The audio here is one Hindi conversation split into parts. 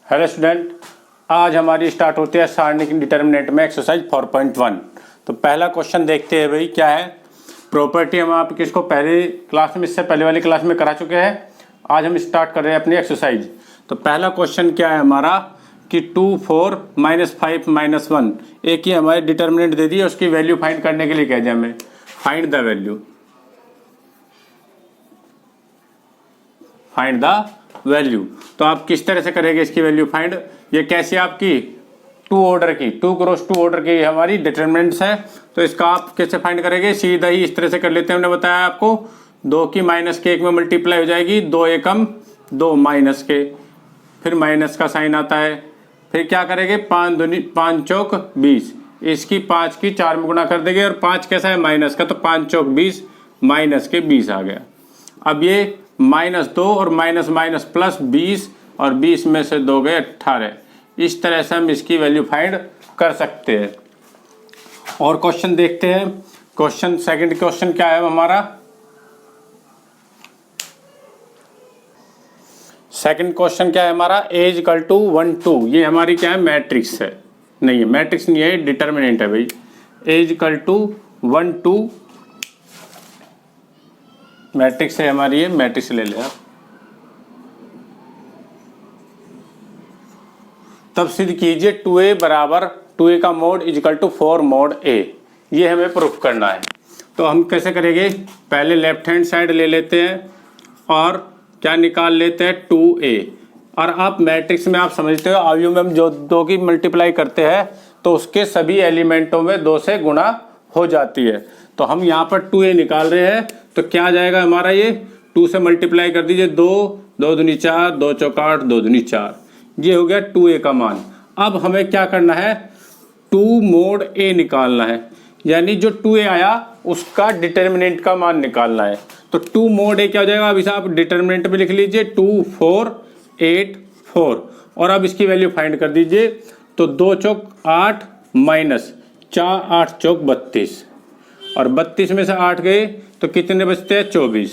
हेलो स्टूडेंट, आज हमारी स्टार्ट होती है सारणिक डिटर्मिनेंट में एक्सरसाइज 4.1। तो पहला क्वेश्चन देखते हैं भाई क्या है। प्रॉपर्टी हम आप किसको पहले क्लास में, इससे पहले वाली क्लास में करा चुके हैं। आज हम स्टार्ट कर रहे हैं अपनी एक्सरसाइज। तो पहला क्वेश्चन क्या है हमारा कि 2 4 -5 -1 एक ही हमारे डिटर्मिनेंट दे दी है, उसकी वैल्यू फाइंड करने के लिए कह दिया हमें find the value. Find the value तो आप किस तरह से करेंगे इसकी वैल्यू फाइंड। ये कैसे आपकी 2 ऑर्डर की 2 क्रॉस 2 ऑर्डर की हमारी डिटर्मिनेंट्स है। तो इसका आप कैसे फाइंड करेंगे, सीधा ही इस तरह से कर लेते हैं। हमने बताया आपको 2 की माइनस के 1 में मल्टीप्लाई हो जाएगी, 2 एकम 2 माइनस के, फिर माइनस का साइन आता है। फिर क्या करेंगे 5 चौक 20, इसकी 5 की 4 में गुणा कर देंगे और 5 कैसा है माइनस का, तो 5 चौक 20 माइनस के 20 आ गया। अब ये -2 और माइनस माइनस प्लस 20 और 20 में से 2 गए 18। इस तरह से हम इसकी वैल्यू फाइंड कर सकते हैं। और क्वेश्चन देखते हैं। क्वेश्चन सेकंड क्वेश्चन क्या है हमारा। सेकंड क्वेश्चन क्या है हमारा, a = 1 2। ये हमारी क्या है मैट्रिक्स है, नहीं है मैट्रिक्स नहीं है, डिटर्मिनेंट है भाई। a = 1 2 मैट्रिक्स है हमारी, ये मैट्रिक्स ले ले आप। तब सिद्ध कीजिए 2a बराबर 2a का मोड = 4 mod a। ये हमें प्रूफ करना है। तो हम कैसे करेंगे, पहले लेफ्ट हैंड साइड ले लेते हैं और क्या निकाल लेते हैं 2a। और आप मैट्रिक्स में आप समझते हो अवयव में हम जो 2 की मल्टीप्लाई करते हैं तो उसके सभी एलिमेंटों में 2 से गुणा हो जाती है। तो हम यहाँ पर 2a निकाल रहे हैं, तो क्या आ जाएगा हमारा, ये 2 से मल्टीप्लाई कर दीजिए, 2 2 दूनी 4, 2 चौक 8, 2 दूनी 4। ये हो गया 2a का मान। अब हमें क्या करना है 2 mod a निकालना है, यानी जो 2a आया उसका डिटर्मिनेंट का मान निकालना है। तो 2 mod a क्या हो जाएगा, अब इसे आप डिटर्मिनेंट में लिख लीजिए 2 4 8 4 और अब इसकी वैल्यू फाइंड कर दीजिए। तो 2 चौक 8 माइनस 4 8 चौक 32 और 32 में से 8 गए तो कितने बचते हैं 24,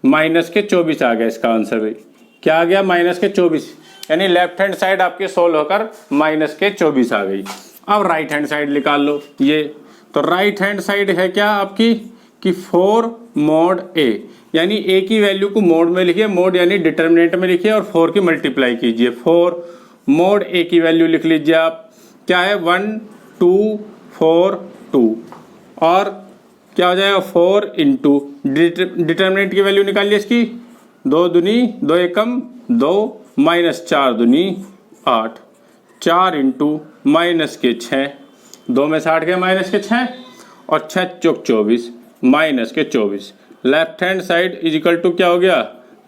माइनस के 24 आ गया इसका आंसर भाई। क्या आ गया माइनस के 24, यानी लेफ्ट हैंड साइड आपके सोल्व होकर माइनस के 24 आ गई। अब राइट हैंड साइड निकाल लो ये। तो राइट हैंड साइड है क्या आपकी कि 4 mod a, यानी a की वैल्यू को मोड में लिखिए, मोड यानी डिटर्मिनेंट में लिखिए और 4 की मल्टीप्लाई कीजिए। 4 mod a की वैल्यू लिख लीजिए आप, क्या है 1 2 4 2 और क्या हो जाएगा 4 इंटू डिटर्मिनेंट की वैल्यू निकालिए इसकी, 2 दूनी 2 एकम 2 माइनस 4 दूनी 8, 4 इंटू माइनस के 6, 2 में से 8 गए माइनस के 6 और 6 चौक 24 माइनस के 24। लेफ्ट हैंड साइड = क्या हो गया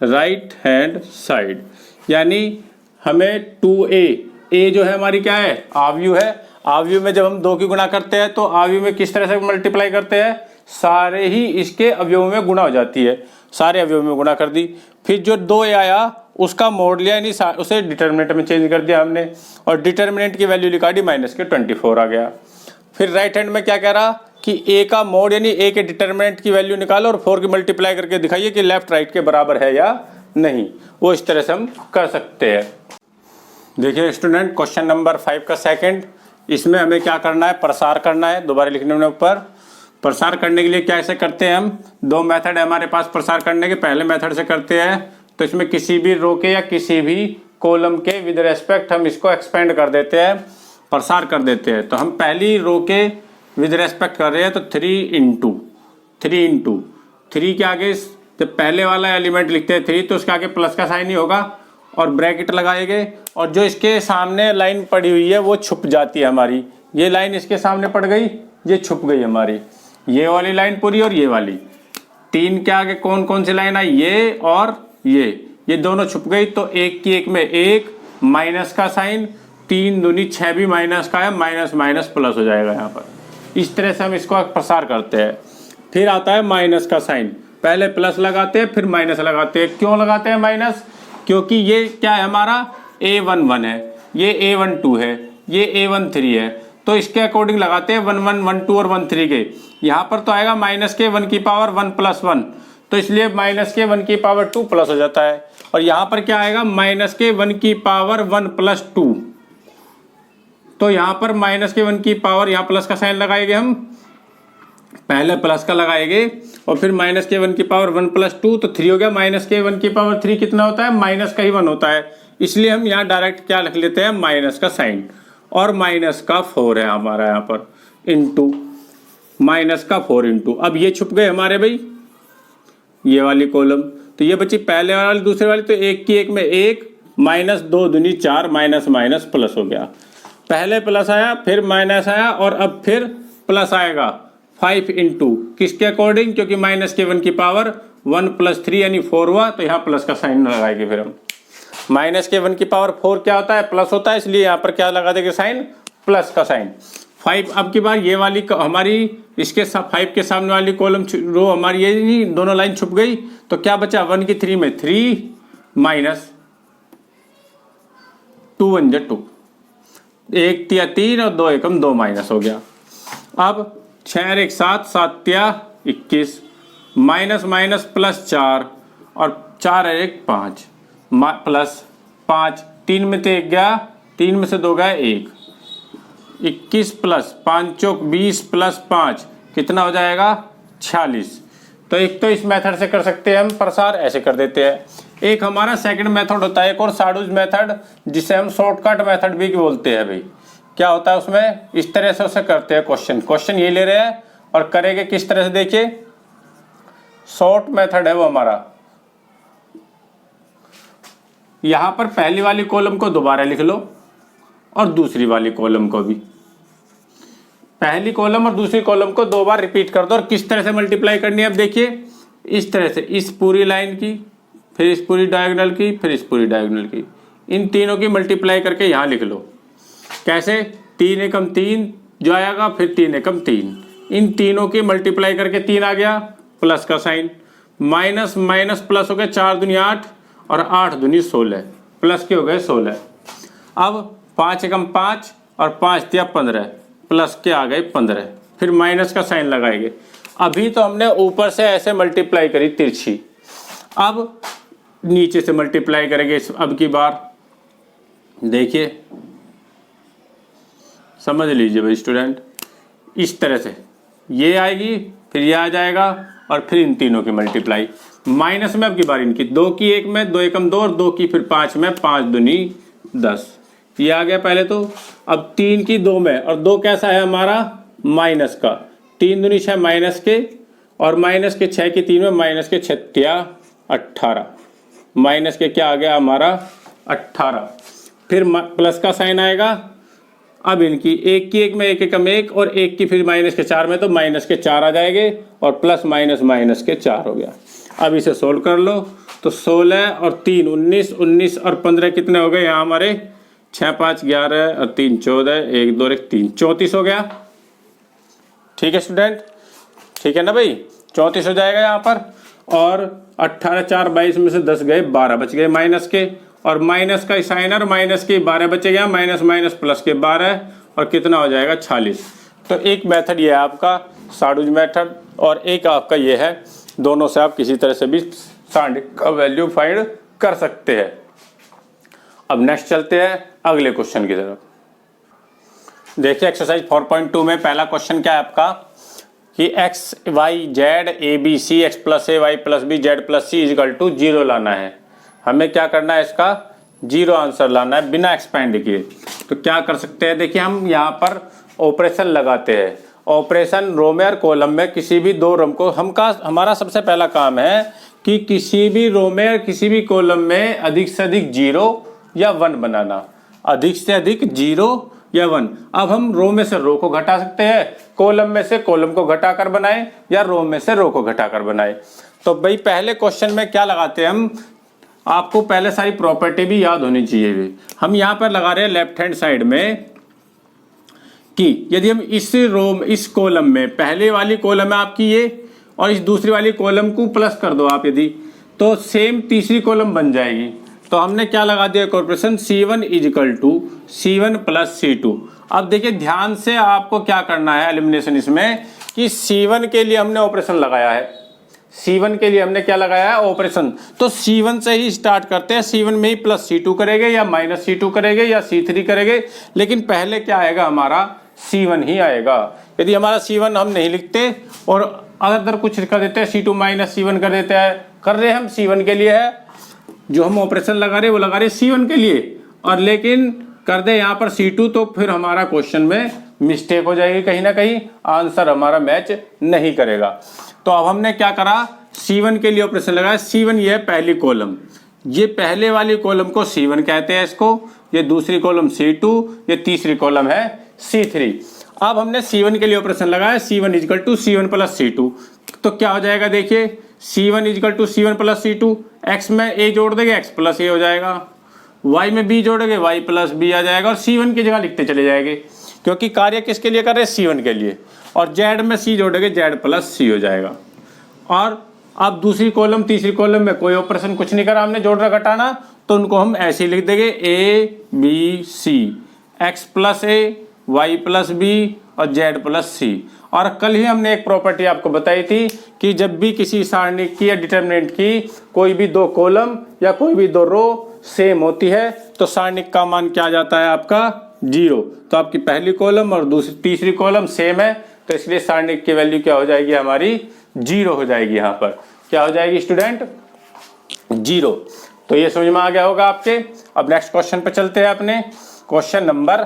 राइट हैंड साइड, यानी हमें 2a जो है हमारी क्या है आव्यूह है। आव्यूह में जब हम 2 की गुणा करते हैं तो आव्यूह में किस तरह से मल्टीप्लाई करते हैं, सारे ही इसके अवयवों में गुणा हो जाती है, सारे अवयवों में गुणा कर दी। फिर जो 2a आया उसका मोड लिया, यानी उसे डिटर्मिनेंट में चेंज कर दिया हमने और डिटर्मिनेंट की वैल्यू निकाली माइनस के 24 आ गया। फिर राइट हैंड में क्या कह रहा कि a का मोड यानी a के डिटर्मिनेंट की वैल्यू निकालो और 4 की मल्टीप्लाई करके दिखाइए कि लेफ्ट राइट के बराबर है या नहीं। वो इस तरह से हम कर सकते हैं। देखिए स्टूडेंट, क्वेश्चन नंबर 5 का सेकंड, इसमें हमें क्या करना है प्रसार करना है। दोबारा लिखने में ऊपर प्रसार करने के लिए क्या ऐसे करते हैं हम, 2 मेथड है हमारे पास प्रसार करने के। पहले मेथड से करते हैं तो इसमें किसी भी रो के या किसी भी कॉलम के विद रेस्पेक्ट हम इसको एक्सपेंड कर देते हैं, प्रसार कर देते हैं। तो हम पहली रो के विद रेस्पेक्ट कर रहे हैं तो 3 इंटू 3 के आगे जब पहले वाला एलिमेंट लिखते हैं 3 तो उसके आगे प्लस का साइन ही होगा और ब्रैकेट लगाएंगे और जो इसके सामने लाइन पड़ी हुई है वो छुप जाती है हमारी। ये लाइन इसके सामने पड़ गई, ये छुप गई हमारी, ये वाली लाइन पूरी और ये वाली। 3 के आगे कौन कौन सी लाइन आई, ये और ये दोनों छुप गई। तो 1 की 1 में 1 माइनस का साइन, 3 दूनी 6 भी माइनस का है, माइनस माइनस प्लस हो जाएगा यहाँ पर। इस तरह से हम इसको प्रसार करते हैं। फिर आता है माइनस का साइन, पहले प्लस लगाते हैं फिर माइनस लगाते हैं। क्यों लगाते हैं माइनस, क्योंकि ये क्या है हमारा a11 है, ये a12 है, ये a13 है, तो इसके अकॉर्डिंग लगाते हैं 1 1 1 2 और 1 3 के। यहाँ पर तो आएगा माइनस के 1 की पावर 1 + 1, तो इसलिए माइनस के 1 की पावर 2 प्लस हो जाता है। और यहाँ पर क्या आएगा, माइनस के 1 की पावर 1 प्लस 2। तो यहाँ पर माइनस के 1 की पावर, यहाँ प्लस का साइन लगाएंगे हम, पहले प्लस का लगाएंगे और फिर माइनस के 1 की पावर 1 प्लस 2, तो 3 हो गया। माइनस के 1 की पावर 3 कितना होता है, माइनस का ही 1 होता है, इसलिए हम यहाँ डायरेक्ट क्या लिख लेते हैं, माइनस का साइन। और माइनस का 4 है हमारा यहाँ पर, इंटू माइनस का 4 इंटू, अब ये छुप गए हमारे भाई ये वाली कॉलम, तो ये बची पहले वाली दूसरे वाली, तो 1 की 1 में 1, माइनस 2 दूनी 4, माइनस माइनस प्लस हो गया। पहले प्लस आया, फिर माइनस आया, और अब फिर प्लस आएगा 5 इंटू किसके अकॉर्डिंग, क्योंकि माइनस के 1 की पावर 1 प्लस 3 यानी 4 हुआ, तो यहाँ प्लस का साइन लगाएंगे। फिर हम माइनस के 1 की पावर 4 क्या होता है, प्लस होता है, इसलिए यहाँ पर क्या लगा देंगे, साइन, प्लस का साइन। 5 अब की बार ये वाली हमारी इसके 5 के सामने वाली कॉलम रो हमारी ये नहीं, दोनों लाइन छुप गई, तो क्या बचा 1 की 3 में 3 माइनस 2 1 जा 2, 1 तिया 3 और 2 एकम 2 माइनस हो गया। अब 6 1 7 7 तिया 21, माइनस माइनस प्लस 4 और 4 1 5 प्लस 5, 3 में तो 1 गया, 3 में से 2 गया 1, 21 प्लस 5 चौक 20 प्लस 5 कितना हो जाएगा, 46। तो एक तो इस मेथड से कर सकते हैं हम प्रसार, ऐसे कर देते हैं। एक हमारा सेकंड मेथड होता है, एक और साडूज मेथड, जिसे हम शॉर्टकट मेथड भी बोलते हैं। भाई क्या होता है उसमें, इस तरह से उसे करते हैं। क्वेश्चन ये ले रहे हैं और करेंगे किस तरह से, देखिए शॉर्ट मेथड है वो हमारा। यहां पर पहली वाली कॉलम को दोबारा लिख लो और दूसरी वाली कॉलम को भी, पहली कॉलम और दूसरी कॉलम को 2 बार रिपीट कर दो। और किस तरह से मल्टीप्लाई करनी है, अब देखिए इस तरह से, इस पूरी लाइन की, फिर इस पूरी डायगोनल की, फिर इस पूरी डायगोनल की, इन तीनों की मल्टीप्लाई करके यहाँ लिख लो। कैसे, 3 एकम 3 जो आएगा, फिर 3 एकम 3, इन तीनों की मल्टीप्लाई करके 3 आ गया, प्लस का साइन, माइनस माइनस प्लस हो गया, 4 दूनी 8 और 8 दूनी 16, प्लस के हो गए 16। अब 5 एकम 5 और 5 दिया 15, प्लस के आ गए 15, फिर माइनस का साइन लगाएंगे। अभी तो हमने ऊपर से ऐसे मल्टीप्लाई करी तिरछी, अब नीचे से मल्टीप्लाई करेंगे अब की बार। देखिए समझ लीजिए भाई स्टूडेंट, इस तरह से ये आएगी, फिर ये आ जाएगा, और फिर इन तीनों की मल्टीप्लाई। माइनस में अब की बार इनकी, 2 की 1 में 2 एकम 2 और 2 की फिर 5 में, 5 दूनी 10, ये आ गया पहले तो। अब 3 की 2 में, और 2 कैसा है हमारा, माइनस का, 3 दूनी 6 माइनस के, और माइनस के 6 की 3 में, माइनस के 6 18, माइनस के क्या आ गया हमारा 18, फिर प्लस का साइन आएगा। अब इनकी 1 की 1 में 1 एकम 1 और 1 की फिर माइनस के 4 में, तो माइनस के 4 आ जाएंगे, और प्लस माइनस माइनस के 4 हो गया। अब इसे सोल्व कर लो, तो 16 और 3 19, 19 और 15 कितने हो गए यहाँ हमारे, 6 5 11 और 3 14, 1 2 1 3 34 हो गया। ठीक है स्टूडेंट, ठीक है ना भाई, 34 हो जाएगा यहाँ पर। और 18 4 22 में से 10 गए, 12 बच गए माइनस के, और माइनस का साइन और माइनस के 12 बचेगा, माइनस माइनस प्लस के 12, और कितना हो जाएगा 46। तो एक मेथड ये है आपका साडूज मेथड, और एक आपका ये है, दोनों से आप किसी तरह से भी साइन का वैल्यू फाइंड कर सकते हैं। अब नेक्स्ट चलते हैं अगले क्वेश्चन की तरफ। देखिए एक्सरसाइज 4.2 में पहला क्वेश्चन क्या है आपका, कि X Y Z A B C X plus A Y plus B Z plus C equal to 0 लाना है। हमें क्या करना है, इसका 0 आंसर लाना है बिना एक्सपेंड किए। तो क्या कर सकते हैं, देखिए हम यहाँ पर ऑपरेशन लगाते हैं। ऑपरेशन रो में और कॉलम में किसी भी 2 रो को हमारा सबसे पहला काम है कि किसी भी रो में और किसी भी कॉलम में अधिक से अधिक 0 या 1 बनाना, अधिक से अधिक 0 या 1। अब हम रो में से रो को घटा सकते हैं, कॉलम में से कॉलम को घटाकर बनाए, या रो में से रो को घटाकर बनाए। तो भाई पहले क्वेश्चन में क्या लगाते हैं हम, आपको पहले सारी प्रॉपर्टी भी याद होनी चाहिए भी। हम यहाँ पर लगा रहे हैं लेफ्ट हैंड साइड में कि यदि हम इस रो इस कॉलम में, पहले वाली कॉलम है आपकी ये, और इस दूसरी वाली कॉलम को प्लस कर दो आप यदि, तो सेम तीसरी कॉलम बन जाएगी। तो हमने क्या लगा दिया operation, C1 is equal to C1 plus C2। अब देखिए ध्यान से आपको क्या करना है एलिमिनेशन इसमें, कि C1 के लिए हमने ऑपरेशन लगाया है, C1 के लिए हमने क्या लगाया है ऑपरेशन, तो C1 से ही स्टार्ट करते हैं। C1 में ही प्लस C2 करेंगे या माइनस C2 करेंगे या C3 करेंगे, लेकिन पहले क्या आएगा हमारा C1 ही आएगा। यदि हमारा C1 हम नहीं लिखते और अगर कुछ कर देते हैं C2 माइनस C1 कर देते हैं, कर रहे हम C1 के लिए है, जो हम ऑपरेशन लगा रहे वो लगा रहे C1 के लिए, और लेकिन कर दे यहाँ पर C2 तो फिर हमारा क्वेश्चन में मिस्टेक हो जाएगी, कहीं ना कहीं आंसर हमारा मैच नहीं करेगा। तो अब हमने क्या करा, C1 के लिए ऑपरेशन लगाया। C1 ये है पहली कॉलम, ये पहले वाली कॉलम को C1 कहते हैं इसको, ये दूसरी कॉलम C2, ये तीसरी कॉलम है C3। अब हमने C1 के लिए ऑपरेशन लगाया, C1 equal to C1 plus C2, तो क्या हो जाएगा देखिए, C1 equal to C1 plus C2, x में a जोड़ देंगे x प्लस a हो जाएगा, y में b जोड़ेंगे y प्लस b आ जाएगा, और C1 की जगह लिखते चले जाएंगे क्योंकि कार्य किसके लिए कर रहे हैं, C1 के लिए, और z में c जोड़ेंगे z प्लस c हो जाएगा। और अब दूसरी कॉलम तीसरी कॉलम में कोई ऑपरेशन कुछ नहीं करा हमने जोड़ना घटाना, तो उनको हम ऐसे ही लिख देंगे a b c, x plus a y plus b और z प्लस c। और कल ही हमने एक प्रॉपर्टी आपको बताई थी कि जब भी किसी सारणिक की या डिटरमिनेंट की कोई भी दो कॉलम या कोई भी दो रो सेम होती है तो सारणिक का मान क्या आ जाता है आपका 0। तो आपकी पहली कॉलम और दूसरी तीसरी कॉलम सेम है, तो इसलिए सारणिक की वैल्यू क्या हो जाएगी हमारी 0 हो जाएगी। यहाँ पर क्या हो जाएगी स्टूडेंट 0। तो ये समझ में आ गया होगा आपके। अब नेक्स्ट क्वेश्चन पे चलते हैं अपने। क्वेश्चन नंबर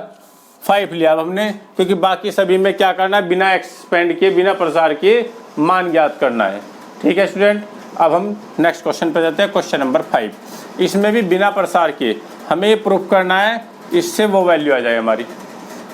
5 लिया अब हमने, क्योंकि बाकी सभी में क्या करना है, बिना एक्सपेंड किए बिना प्रसार किए मान ज्ञात करना है। ठीक है स्टूडेंट, अब हम नेक्स्ट क्वेश्चन पे जाते हैं। क्वेश्चन नंबर 5, इसमें भी बिना प्रसार किए हमें ये प्रूफ करना है, इससे वो वैल्यू आ जाए हमारी।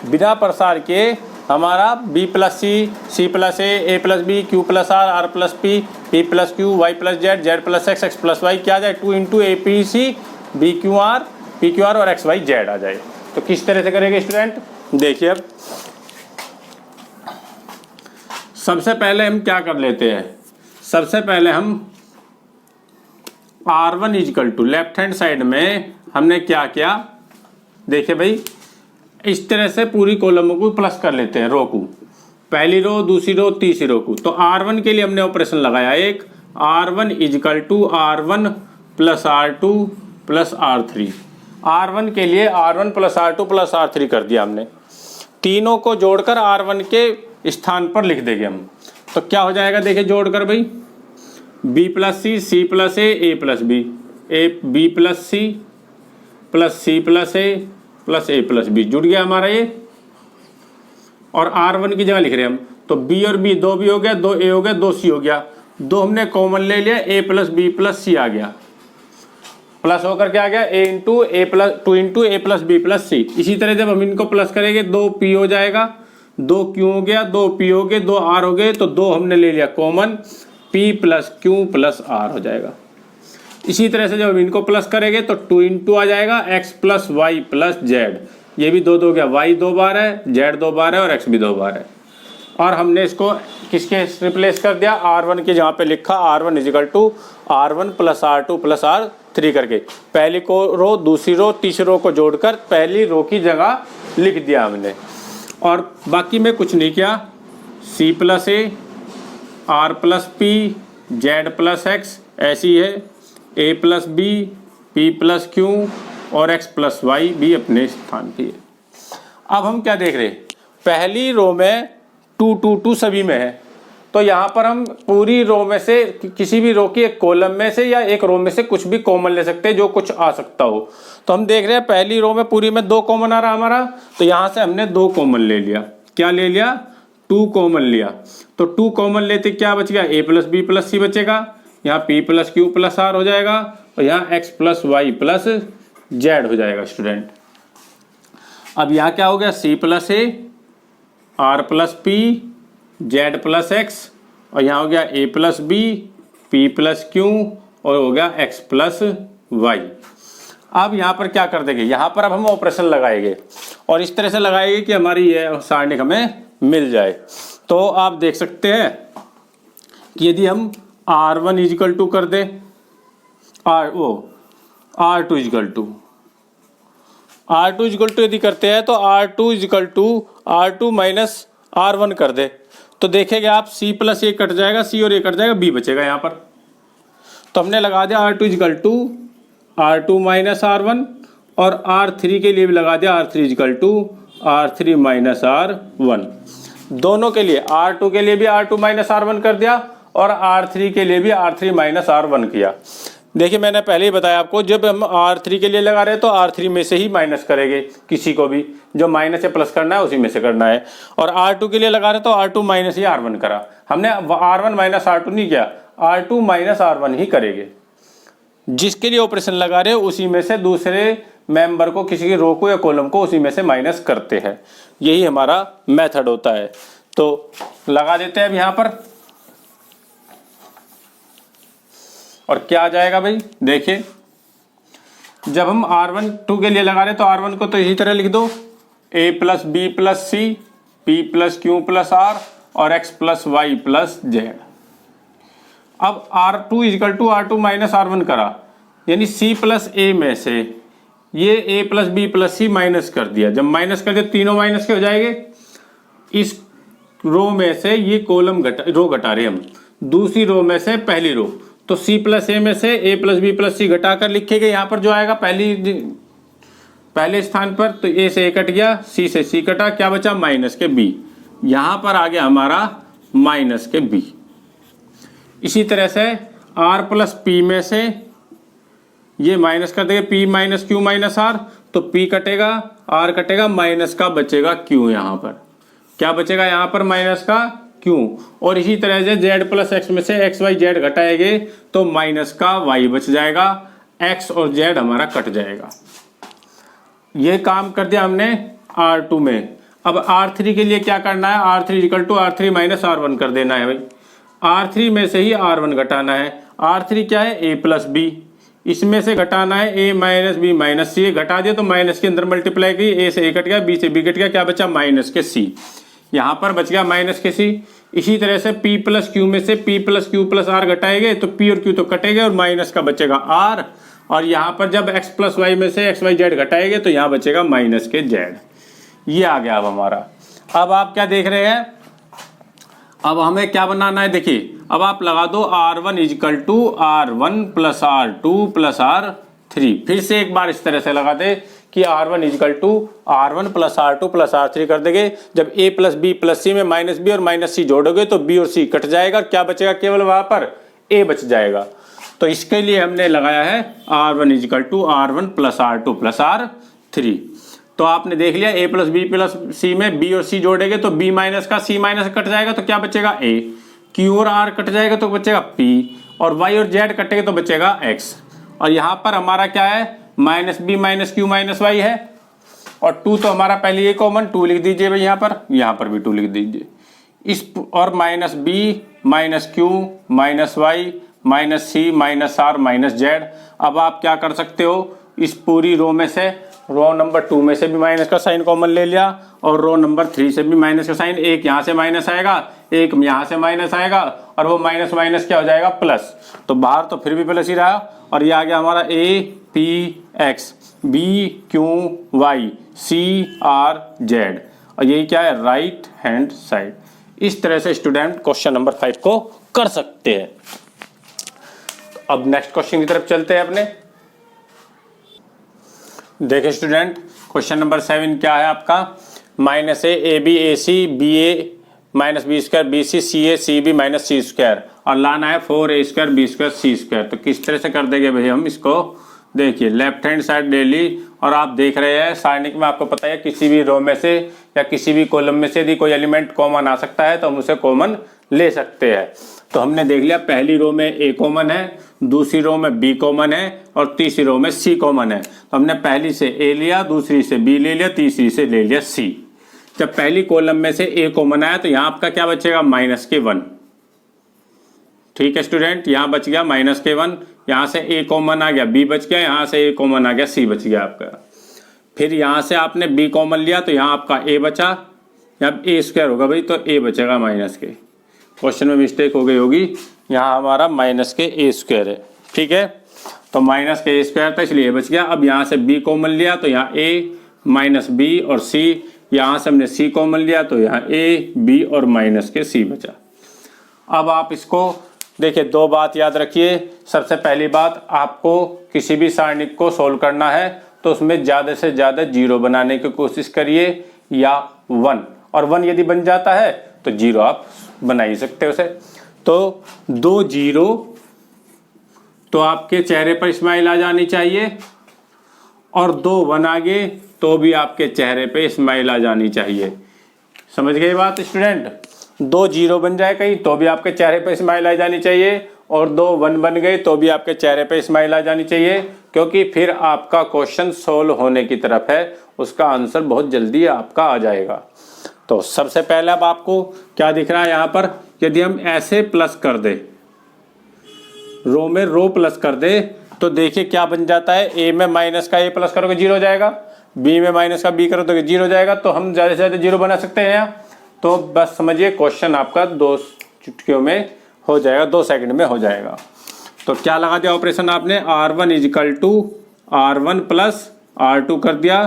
बिना प्रसार किए हमारा b plus C, C plus A plus B, Q plus R plus P, P plus Q, Y plus Z, Z plus X, X plus Y क्या आ जाए 2 into A P C B Q R, P Q R और एक्स वाई जेड आ जाए। तो किस तरह से करेंगे स्टूडेंट, देखिए अब सबसे पहले हम क्या कर लेते हैं, सबसे पहले हम R1 equal to left hand side में हमने क्या किया, देखिए भाई इस तरह से पूरी कॉलमों को प्लस कर लेते हैं, रो को, पहली रो दूसरी रो तीसरी रो को। तो R1 के लिए हमने ऑपरेशन लगाया एक, R1 equal to R1 plus R2 plus R3। R1 के लिए R1 plus R2 plus R3 कर दिया हमने, तीनों को जोड़कर R1 के स्थान पर लिख देंगे हम। तो क्या हो जाएगा देखिए जोड़कर भाई, b plus C, C plus A plus B, B plus C plus C plus A plus A plus B, जुड़ गया हमारा ये। और R1 की जगह लिख रहे हैं हम, तो b और b 2 b हो गया, 2 a हो गया, 2 c हो गया, 2 हमने कॉमन ले लिया, a plus B plus C आ गया, प्लस होकर क्या आ गया a into A plus 2 into A plus B plus C. इसी तरह जब हम इनको प्लस करेंगे 2p हो जाएगा, 2q हो गया, 2p हो गए, 2r हो गए, तो 2 हमने ले लिया common, p plus q plus r हो जाएगा। इसी तरह से जब हम इनको प्लस करेंगे तो 2 इंटू आ जाएगा x plus Y plus Z, ये भी 2 हो गया, y 2 बार है, z 2 बार है और x भी 2 बार है। और हमने इसको किसके रिप्लेस कर दिया, R1 के जहाँ पे लिखा R1 is equal to R1 plus R2 plus R3 करके, पहली को रो दूसरी रो तीसरी रो को जोड़कर पहली रो की जगह लिख दिया हमने। और बाकी में कुछ नहीं किया, C plus A, R plus P, Z plus X ऐसी है, A plus B, P plus Q और x प्लस वाई भी अपने स्थान पे है। अब हम क्या देख रहे हैं, पहली रो में 2 2 2 सभी में है, तो यहाँ पर हम पूरी रो में से किसी भी रो की एक कॉलम में से या एक रो में से कुछ भी कॉमन ले सकते हैं, जो कुछ आ सकता हो। तो हम देख रहे हैं पहली रो में पूरी में 2 कॉमन आ रहा हमारा, तो यहाँ से हमने 2 कॉमन ले लिया। क्या ले लिया, 2 कॉमन लिया। तो 2 कॉमन लेते क्या बच गया, a plus B plus C बचेगा, यहाँ p plus Q plus R हो जाएगा और यहाँ x plus Y plus Z हो जाएगा स्टूडेंट। अब यहाँ क्या हो गया, c plus A, r plus P, Z plus X और यहाँ हो गया a plus B, p plus Q और हो गया x प्लस वाई। अब यहाँ पर क्या कर देंगे, यहाँ पर अब हम ऑपरेशन लगाएंगे और इस तरह से लगाएंगे कि हमारी ये सारणिक हमें मिल जाए। तो आप देख सकते हैं कि यदि हम R1 इजिकल टू कर दे R2 इजिकल टू यदि करते हैं तो R2 is equal to R2 minus R1 कर दे, तो देखेंगे आप सी प्लस ये कट जाएगा, सी और ये कट जाएगा, बी बचेगा यहाँ पर। तो हमने लगा दिया R2 is equal to R2 minus R1 और R3 के लिए भी लगा दिया R3 is equal to R3 minus R1। दोनों के लिए R2 के लिए भी R2 माइनस R1 कर दिया और R3 के लिए भी R3 माइनस R1 किया। देखिए मैंने पहले ही बताया आपको, जब हम R3 के लिए लगा रहे हैं तो R3 में से ही माइनस करेंगे, किसी को भी जो माइनस या प्लस करना है उसी में से करना है। और R2 के लिए लगा रहे तो R2 माइनस ही R1 करा, हमने R1 माइनस R2 नहीं किया, R2 माइनस R1 ही करेंगे। जिसके लिए ऑपरेशन लगा रहे हो उसी में से दूसरे मेंबर को, किसी की रो को या कॉलम को उसी में से माइनस करते हैं। यही हमारा मेथड होता है। तो लगा देते हैं अब यहाँ पर, और क्या आ जाएगा भाई, देखिए जब हम R1 2 के लिए लगा रहे तो R1 को तो इसी तरह लिख दो, a plus B plus C, p plus Q plus R और x plus Y plus Z. अब R2 is equal to R2 minus R1 करा, यानी C प्लस ए में से ये a plus B plus C minus कर दिया। जब माइनस कर दिया तीनों माइनस के हो जाएंगे। इस रो में से ये कॉलम रो घटा रहे हम, दूसरी रो में से पहली रो, तो C प्लस ए में से a प्लस बी प्लस सी घटा कर लिखेंगे। यहाँ पर जो आएगा पहले स्थान पर, तो a से a कट गया, C से C कटा, क्या बचा माइनस के b। यहाँ पर आ गया हमारा माइनस के b। इसी तरह से R प्लस p में से ये माइनस कर देंगे, p minus Q minus r, तो p कटेगा, r कटेगा, माइनस का बचेगा q। यहाँ पर क्या बचेगा, यहाँ पर माइनस का q। और इसी तरह से z प्लस x में से x y z घटाएंगे तो माइनस का y बच जाएगा, x और z हमारा कट जाएगा। ये काम कर दिया हमने R2 में। अब R3 के लिए क्या करना है, R3 equal to R3 minus R1 कर देना है भाई। R3 में से ही R1 घटाना है। R3 क्या है, a प्लस बी, इसमें से घटाना है a माइनस बी माइनस सी। घटा दिया तो माइनस के अंदर मल्टीप्लाई की, a से a कट गया, b से b कट गया, क्या बचा माइनस के c। यहाँ पर बच गया माइनस के c। इसी तरह से p प्लस क्यू में से p plus Q plus r घटाएंगे तो p और q तो कटेंगे और माइनस का बचेगा r। और यहाँ पर जब x प्लस वाई में से x वाई जेड घटाएंगे तो यहाँ बचेगा माइनस के z। ये आ गया अब हमारा। अब आप क्या देख रहे हैं, अब हमें क्या बनाना है, देखिए अब आप लगा दो R1 is equal to R1 plus R2 plus R3। फिर से एक बार इस तरह से लगा दे कि R1 is equal to R1 plus R2 plus R3 कर देंगे। जब a प्लस बी प्लस सी में माइनस बी और माइनस सी जोड़ोगे तो b और c कट जाएगा, क्या बचेगा, केवल वहां पर a बच जाएगा। तो इसके लिए हमने लगाया है R1 is equal to R1 plus R2 plus R3। तो आपने देख लिया a प्लस बी प्लस सी में b और c जोड़ेंगे तो b माइनस का c माइनस कट जाएगा तो क्या बचेगा a, q और r कट जाएगा तो बचेगा p, और y और z कटेगा तो बचेगा x। और यहाँ पर हमारा क्या है, minus B minus Q minus Y है, और 2 तो हमारा पहले ये कॉमन 2 लिख दीजिए भाई, यहाँ पर भी 2 लिख दीजिए। इस और minus B minus Q minus Y minus C minus R minus Z. अब आप क्या कर सकते हो, इस पूरी रो में से रो नंबर 2 में से भी माइनस का साइन कॉमन ले लिया और रो नंबर 3 से भी माइनस का साइन, एक यहाँ से माइनस आएगा, एक यहाँ से माइनस आएगा, और वो माइनस माइनस क्या हो जाएगा प्लस। तो बाहर तो फिर भी प्लस ही रहा, और ये आ गया हमारा a p x b q y c r z, और यही क्या है, राइट हैंड साइड। इस तरह से स्टूडेंट क्वेश्चन नंबर 5 को कर सकते हैं। अब नेक्स्ट क्वेश्चन की तरफ चलते हैं अपने। देखिए स्टूडेंट, क्वेश्चन नंबर 7 क्या है आपका, minus A B A C B A minus B square B C C A C B minus C square, और लाना है 4a square B square C square. तो किस तरह से कर देंगे भाई हम इसको, देखिए लेफ्ट हैंड साइड ले ली, और आप देख रहे हैं सारणिक में आपको पता है किसी भी रो में से या किसी भी कॉलम में से यदि कोई एलिमेंट कॉमन आ सकता है तो हम उसे कॉमन ले सकते हैं। तो हमने देख लिया पहली रो में a कॉमन है, दूसरी रो में b कॉमन है, और तीसरी रो में c कॉमन है। तो हमने पहली से a लिया, दूसरी से b ले लिया, तीसरी से ले लिया c। जब पहली कॉलम में से a कॉमन आया तो यहाँ आपका क्या बचेगा, माइनस के 1। ठीक है स्टूडेंट, यहाँ बच गया माइनस के 1, यहाँ से a कॉमन आ गया, b बच गया, यहाँ से a कॉमन आ गया, c बच गया आपका। फिर यहाँ से आपने b कॉमन लिया तो यहाँ आपका a बचा, यहाँ a स्क्वायर होगा भाई तो a बचेगा माइनस के। क्वेश्चन में मिस्टेक हो गई होगी, यहाँ हमारा माइनस के a स्क्वायर है। ठीक है, तो माइनस के a स्क्वायर था इसलिए a बच गया। अब यहाँ से b कॉमन लिया तो यहाँ a माइनस b और c, यहाँ से हमने सी कॉमन लिया तो यहाँ ए बी और माइनस के सी बचा। अब आप इसको देखिए, दो बात याद रखिए। सबसे पहली बात, आपको किसी भी सारणिक को सोल्व करना है तो उसमें ज़्यादा से ज़्यादा जीरो बनाने की कोशिश करिए या 1, और 1 यदि बन जाता है तो जीरो आप बना ही सकते हो उसे। तो 2 जीरो तो आपके चेहरे पर स्माइल आ जानी चाहिए, और 2 1 आ गए तो भी आपके चेहरे पे स्माइल आ जानी चाहिए। समझ गए बात स्टूडेंट? 2 जीरो बन जाए कहीं तो भी आपके चेहरे पे स्माइल आ जानी चाहिए, और 2 1 बन गए तो भी आपके चेहरे पे स्माइल आ जानी चाहिए, क्योंकि फिर आपका क्वेश्चन सोल्व होने की तरफ है, उसका आंसर बहुत जल्दी आपका आ जाएगा। तो सबसे पहले अब आपको क्या दिख रहा है यहाँ पर, यदि हम ऐसे प्लस कर दे, रो में रो प्लस कर दे, तो देखिए क्या बन जाता है। ए में माइनस का ए प्लस करोगे जीरो हो जाएगा, बी में माइनस का बी करो तो जीरो हो जाएगा। तो हम ज़्यादा से ज़्यादा जीरो बना सकते हैं यहाँ। तो बस समझिए क्वेश्चन आपका 2 चुटकियों में हो जाएगा, 2 सेकंड में हो जाएगा। तो क्या लगा दिया ऑपरेशन आपने, R1 is equal to R1 plus R2 कर दिया,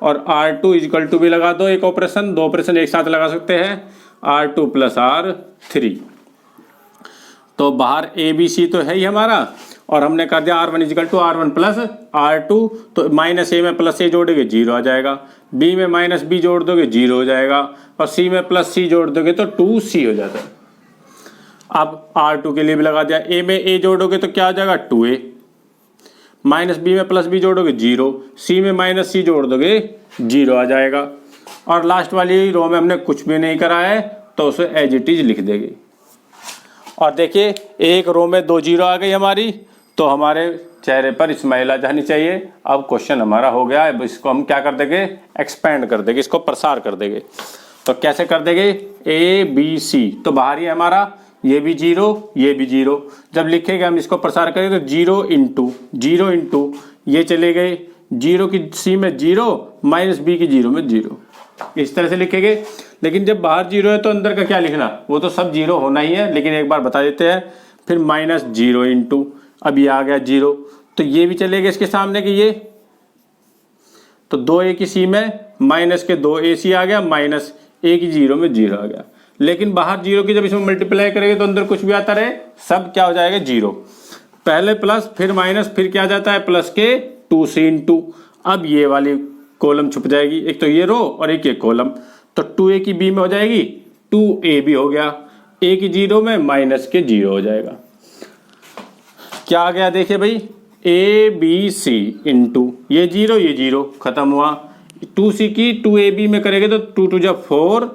और R2 इजिकल टू भी लगा दो एक ऑपरेशन, 2 ऑपरेशन एक साथ लगा सकते हैं, R2 प्लस R3। तो बाहर ABC तो है ही हमारा, और हमने कर दिया R1 is equal to R1 plus R2, तो माइनस ए में प्लस ए जोड़ोगे जीरो आ जाएगा, बी में माइनस बी जोड़ दोगे जीरो हो जाएगा, और सी में प्लस सी जोड़ दोगे तो 2C हो जाता है। अब R2 के लिए भी लगा दिया, ए में ए जोड़ोगे तो क्या आ जाएगा 2A, माइनस बी में प्लस बी जोड़ोगे जीरो, सी में माइनस सी जोड़ दोगे जीरो आ जाएगा, और लास्ट वाली रो में हमने कुछ भी नहीं करा है तो उसे एज इट इज लिख देंगे। और देखिए एक रो में 2 जीरो आ गई हमारी, तो हमारे चेहरे पर स्माइल आ जानी चाहिए। अब क्वेश्चन हमारा हो गया। अब इसको हम क्या कर देंगे, एक्सपेंड कर देंगे, इसको प्रसार कर देंगे। तो कैसे कर देंगे, ABC तो बाहर ही है हमारा, ये भी जीरो ये भी जीरो। जब लिखेंगे हम इसको प्रसार करेंगे तो जीरो इंटू ये चले गए, जीरो की सी में जीरो माइनस बी की जीरो में जीरो, इस तरह से लिखेंगे। लेकिन जब बाहर जीरो है तो अंदर का क्या लिखना, वो तो सब जीरो होना ही है, लेकिन एक बार बता देते हैं। फिर माइनस जीरो इंटू, अब ये आ गया जीरो, तो ये भी चलेगा इसके सामने कि ये, तो 2A की सी में माइनस के 2AC आ गया, माइनस ए की जीरो में जीरो आ गया। लेकिन बाहर जीरो की जब इसमें मल्टीप्लाई करेंगे तो अंदर कुछ भी आता रहे, सब क्या हो जाएगा जीरो। पहले प्लस फिर माइनस फिर क्या जाता है प्लस के 2C इंटू, अब ये वाली कॉलम छुप जाएगी, एक तो ये रो और एक ये कॉलम, तो 2A की बी में हो जाएगी 2A भी हो गया, ए की जीरो में माइनस के जीरो हो जाएगा। क्या आ गया देखिए भाई, ABC इंटू ये जीरो खत्म हुआ, 2C की 2AB में करेंगे तो 2 2 जा 4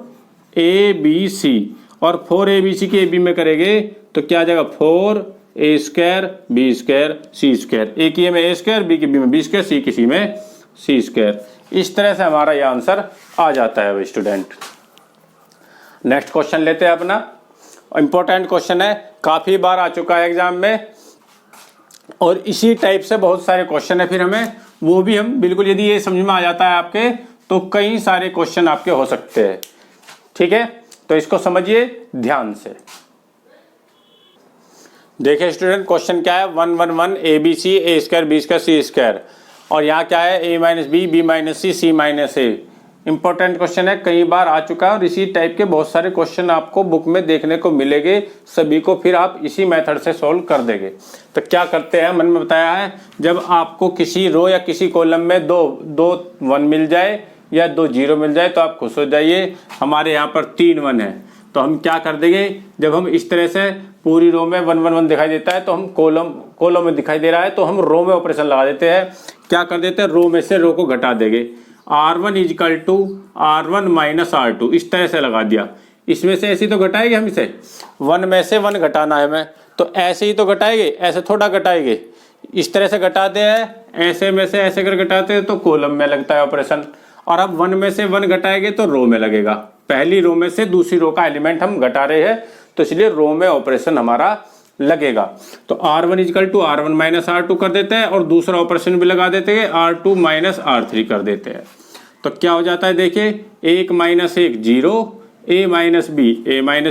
ABC, और 4ABC के AB में करेंगे तो क्या आ जाएगा 4A square B square C square, A की ए में A स्क्वायर, B की B में B स्क्वायर, C की C में C स्क्वायर। इस तरह से हमारा यह आंसर आ जाता है स्टूडेंट। नेक्स्ट क्वेश्चन लेते हैं अपना, इंपॉर्टेंट क्वेश्चन है, काफ़ी बार आ चुका है एग्जाम में, और इसी टाइप से बहुत सारे क्वेश्चन है। फिर हमें वो भी हम बिल्कुल, यदि ये समझ में आ जाता है आपके तो कई सारे क्वेश्चन आपके हो सकते हैं। ठीक है, तो इसको समझिए ध्यान से। देखिए स्टूडेंट, क्वेश्चन क्या है, 1 1 1 ABC A square B square C square, और यहाँ क्या है A minus B B minus C C minus A। Important question है, कई बार आ चुका है, और इसी टाइप के बहुत सारे क्वेश्चन आपको बुक में देखने को मिलेंगे। सभी को फिर आप इसी मेथड से सॉल्व कर देंगे। तो क्या करते हैं, मैंने बताया है, जब आपको किसी रो या किसी कॉलम में दो 1 मिल जाए या 2 जीरो मिल जाए तो आप खुश हो जाइए। हमारे यहाँ पर 3 1 है, तो हम क्या कर देंगे, जब हम इस तरह से पूरी रो में 1 1 1 दिखाई देता है तो हम कॉलम में दिखाई दे रहा है तो हम रो में ऑपरेशन लगा देते हैं। क्या कर देते हैं, रो में से रो को घटा देंगे, R1 is equal to R1 minus R2, इस तरह से लगा दिया। इसमें से ऐसे ही तो घटाएंगे हम, इसे 1 में से 1 घटाना है हमें, तो ऐसे ही तो घटाएंगे, ऐसे थोड़ा घटाएंगे, इस तरह से घटाते हैं, ऐसे में से ऐसे कर घटाते हैं तो कॉलम में लगता है ऑपरेशन। और अब 1 में से 1 घटाएंगे तो रो में लगेगा, पहली रो में से दूसरी रो का एलिमेंट हम घटा रहे हैं तो इसलिए रो में ऑपरेशन हमारा लगेगा। तो R1 is equal to R1 minus R2 कर देते हैं, और दूसरा ऑपरेशन भी लगा देते हैं, R2 माइनस R3 कर देते हैं। तो क्या हो जाता है देखिए, 1 माइनस 1 0, A माइनस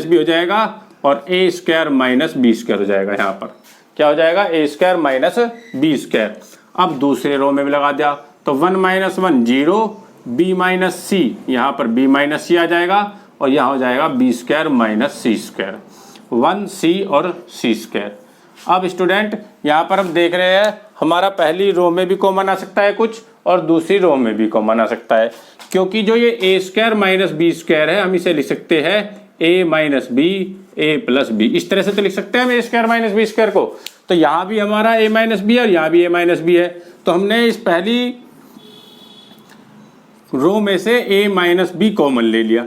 बी हो जाएगा, और A square minus B square हो जाएगा। यहाँ पर क्या हो जाएगा, A square minus B square. अब दूसरे रो में भी लगा दिया, तो 1 माइनस 1 0, बी माइनस सी, यहाँ पर बी माइनस सी आ जाएगा और यहाँ हो जाएगा B square minus C square, 1c और c स्क्वायर। अब स्टूडेंट यहाँ पर हम देख रहे हैं हमारा पहली रो में भी कॉमन आ सकता है कुछ और दूसरी रो में भी कॉमन आ सकता है, क्योंकि जो ये A square minus B square है हम इसे लिख सकते हैं a minus B A plus B, इस तरह से तो लिख सकते हैं हम A square minus B square को। तो यहाँ भी हमारा a माइनस बी है और यहाँ भी a माइनस बी है, तो हमने इस पहली रो में से a माइनस बी कॉमन ले लिया।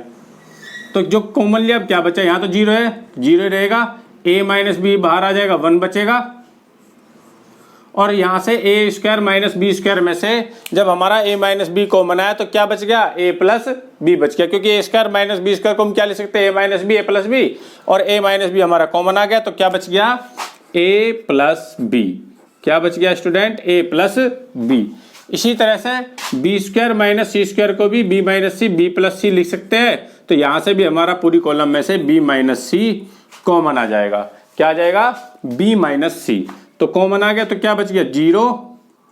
तो जो कॉमन लिया अब क्या बचा, यहाँ तो जीरो है, जीरो रहेगा, a माइनस बी बाहर आ जाएगा, 1 बचेगा और यहाँ से ए स्क्वायर माइनस बी स्क्वायर में से जब हमारा a माइनस बी कॉमन आया तो क्या बच गया, a प्लस बी बच गया, क्योंकि A square minus B square को हम क्या लिख सकते हैं, a minus B A plus B, और a माइनस बी हमारा कॉमन आ गया तो क्या बच गया, a प्लस बी। क्या बच गया स्टूडेंट, a प्लस बी। इसी तरह से B square minus C square को भी B minus C B plus C लिख सकते हैं, तो यहाँ से भी हमारा पूरी कॉलम में से बी माइनस सी कॉमन आ जाएगा। क्या आ जाएगा, बी माइनस सी, तो कॉमन आ गया तो क्या बच गया, 0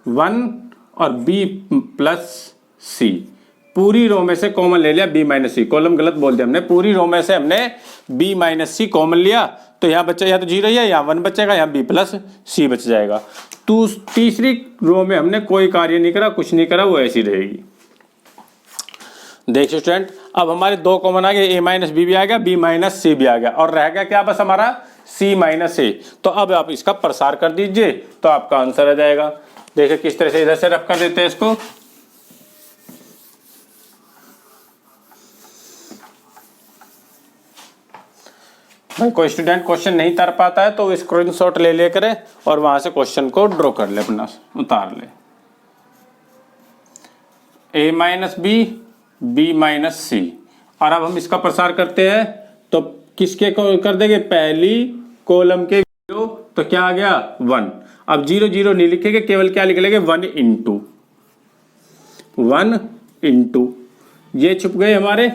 1 और b प्लस सी। पूरी रो में से कॉमन ले लिया b माइनस सी, कॉलम गलत बोल दिया हमने, पूरी रो में से हमने b माइनस सी कॉमन लिया तो यहाँ बच्चा यहाँ तो 0 है, यहाँ 1 बचेगा, यहाँ b प्लस सी बच जाएगा। तो तीसरी रो में हमने कोई कार्य नहीं करा, कुछ नहीं करा, वो ऐसी रहेगी। देखिए स्टूडेंट, अब हमारे दो कॉमन आ गए, a माइनस बी भी आ गया, b माइनस सी भी आ गया, और रह गया क्या बस हमारा c माइनस ए। तो अब आप इसका प्रसार कर दीजिए तो आपका आंसर आ जाएगा। देखिए किस तरह से, इधर से रफ कर देते हैं इसको। भाई कोई स्टूडेंट क्वेश्चन नहीं कर पाता है तो वो स्क्रीनशॉट ले लेकर और वहां से क्वेश्चन को ड्रॉ कर ले, अपना उतार ले। a minus B B minus C, और अब हम इसका प्रसार करते हैं तो किसके को कर देंगे, पहली कॉलम के 0, तो क्या आ गया 1। अब 0 0 नहीं लिखेंगे, केवल क्या लिख लेंगे, 1 इंटू ये छुप गए हमारे,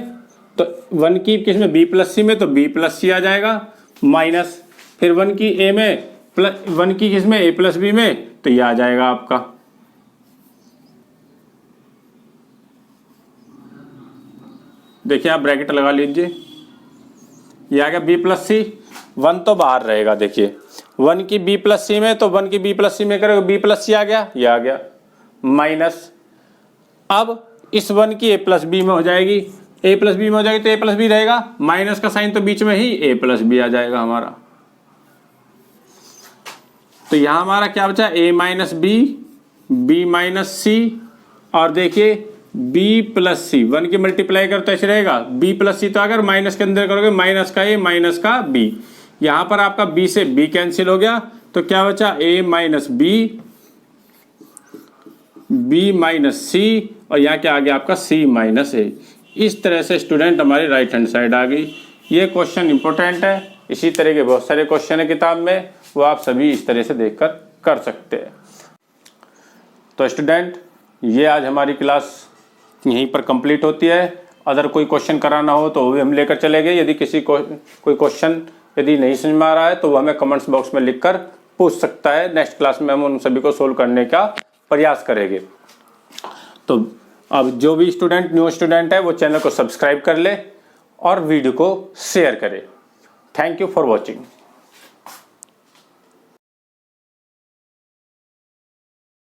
तो 1 की किसमें, बी प्लस सी में, तो बी प्लस सी आ जाएगा, माइनस फिर 1 की ए में प्लस 1 की किसमें, ए प्लस बी में, तो ये आ जाएगा आपका। देखिए आप ब्रैकेट लगा लीजिए, ये आ गया बी प्लस सी, 1 तो बाहर रहेगा। देखिए 1 की बी प्लस सी में, तो 1 की बी प्लस सी में करोगे बी प्लस सी आ गया, ये आ गया, माइनस अब इस 1 की ए प्लस बी में हो जाएगी, ए प्लस बी में हो जाएगी तो ए प्लस बी रहेगा, माइनस का साइन तो बीच में ही ए प्लस बी आ जाएगा हमारा। तो यहां हमारा क्या बचा, ए minus B B minus C, और देखिए b प्लस सी, 1 की मल्टीप्लाई कर तो ऐसे रहेगा, b प्लस सी, तो अगर माइनस के अंदर करोगे माइनस का a माइनस का b, यहां पर आपका b से b कैंसिल हो गया तो क्या बचा, a minus b minus C, और यहाँ क्या आ गया आपका c माइनस a। इस तरह से स्टूडेंट हमारी राइट हैंड साइड आ गई। ये क्वेश्चन इंपॉर्टेंट है, इसी तरह के बहुत सारे क्वेश्चन है किताब में, वो आप सभी इस तरह से देखकर कर सकते हैं। तो स्टूडेंट ये आज हमारी क्लास यहीं पर कंप्लीट होती है। अगर कोई क्वेश्चन कराना हो तो वो भी हम लेकर चले गए। यदि किसी को कोई क्वेश्चन यदि नहीं समझ में आ रहा है तो वो हमें कमेंट्स बॉक्स में लिखकर पूछ सकता है। नेक्स्ट क्लास में हम उन सभी को सोल्व करने का प्रयास करेंगे। तो अब जो भी स्टूडेंट न्यू स्टूडेंट है वो चैनल को सब्सक्राइब कर ले और वीडियो को शेयर करे। Thank you for watching.